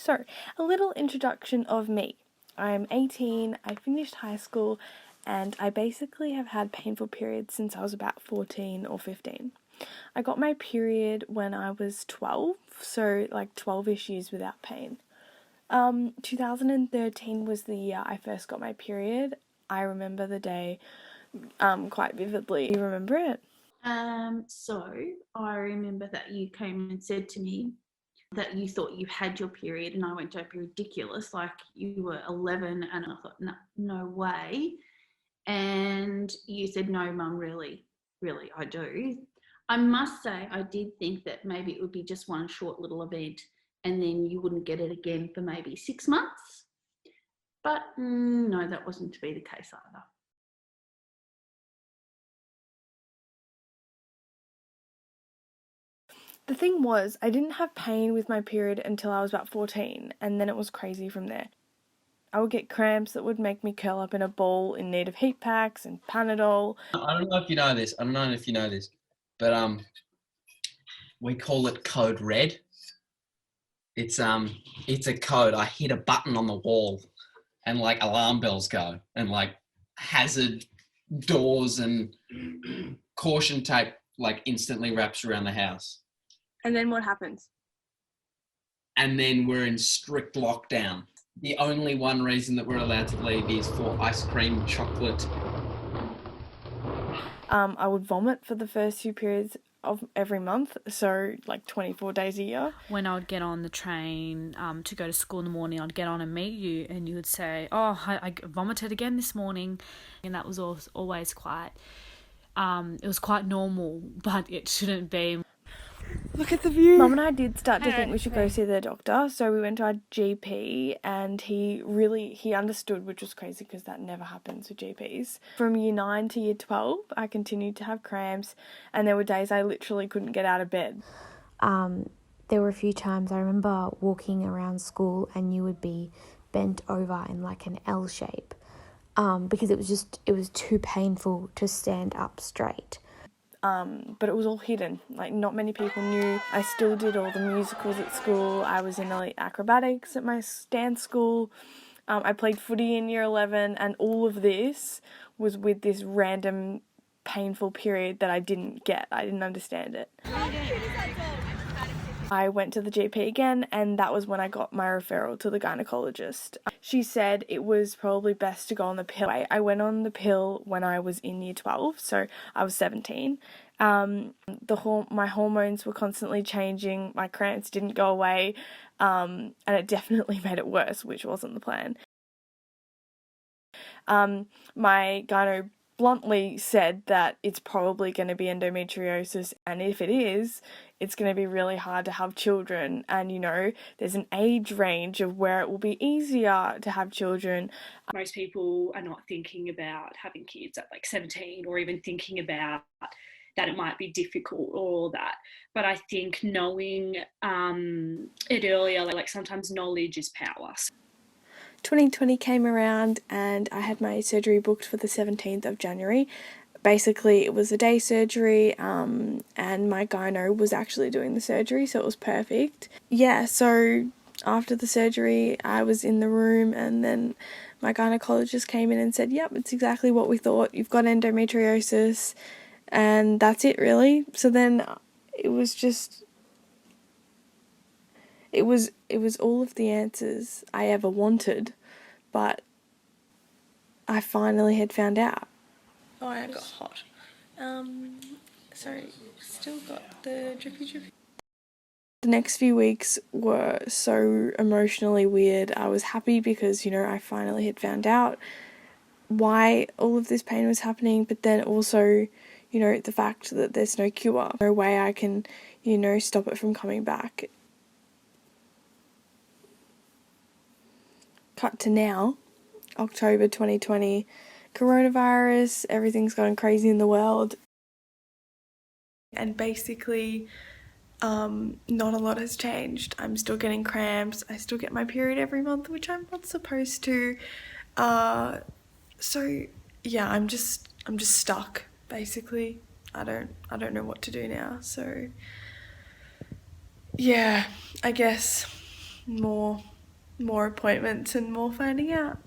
So, a little introduction of me. I'm 18, I finished high school, and I basically have had painful periods since I was about 14 or 15. I got my period when I was 12, so like 12-ish years without pain. 2013 was the year I first got my period. I remember the day quite vividly. Do you remember it? So I remember that you came and said to me that you thought you had your period, and I went, "Don't be ridiculous, like you were 11," and I thought, no way. And you said, "No, Mum, really, I do." I must say, I did think that maybe it would be just one short little event and then you wouldn't get it again for maybe 6 months. But no, that wasn't to be the case either. The thing was, I didn't have pain with my period until I was about 14, and then it was crazy from there. I would get cramps that would make me curl up in a ball in need of heat packs and Panadol. I don't know if you know this. I don't know if you know this, but we call it code red. It's a code. I hit a button on the wall, and like alarm bells go, and like hazard doors and caution tape like instantly wraps around the house. And then what happens? And then we're in strict lockdown. The only one reason that we're allowed to leave is for ice cream, chocolate. I would vomit for the first few periods of every month, so like 24 days a year. When I would get on the train to go to school in the morning, I'd get on and meet you, and you would say, "Oh, I vomited again this morning," and that was always quite. It was quite normal, but it shouldn't be. Look at the view. Mum and I did start to think we should go see the doctor, so we went to our GP, and he understood, which was crazy because that never happens with GPs. From year 9 to year 12, I continued to have cramps, and there were days I literally couldn't get out of bed. There were a few times I remember walking around school and you would be bent over in like an L shape, because it was too painful to stand up straight. But it was all hidden. Like, not many people knew. I still did all the musicals at school. I was in elite acrobatics at my dance school. I played footy in year 11, and all of this was with this random painful period that I didn't get. I didn't understand it. I went to the GP again, and that was when I got my referral to the gynecologist. She said it was probably best to go on the pill. I went on the pill when I was in year 12, so I was 17. My hormones were constantly changing, my cramps didn't go away, and it definitely made it worse, which wasn't the plan. My gyno bluntly said that it's probably going to be endometriosis, and if it is, it's going to be really hard to have children, and there's an age range of where it will be easier to have children. Most people are not thinking about having kids at like 17, or even thinking about that it might be difficult or all that. But I think knowing it earlier, like sometimes knowledge is power. 2020 came around and I had my surgery booked for the 17th of January. Basically, it was a day surgery, and my gyno was actually doing the surgery, so it was perfect. Yeah, so after the surgery, I was in the room, and then my gynecologist came in and said, "Yep, it's exactly what we thought. You've got endometriosis," and that's it, really. So then it was just... It was all of the answers I ever wanted, but I finally had found out. Oh, I got hot. Sorry, still got the drippy. The next few weeks were so emotionally weird. I was happy because, I finally had found out why all of this pain was happening, but then also, the fact that there's no cure, no way I can, stop it from coming back. Cut to now, October 2020, coronavirus, everything's gone crazy in the world. And basically, not a lot has changed. I'm still getting cramps. I still get my period every month, which I'm not supposed to. So yeah, I'm just stuck, basically. I don't know what to do now. So yeah, I guess more more appointments and more finding out.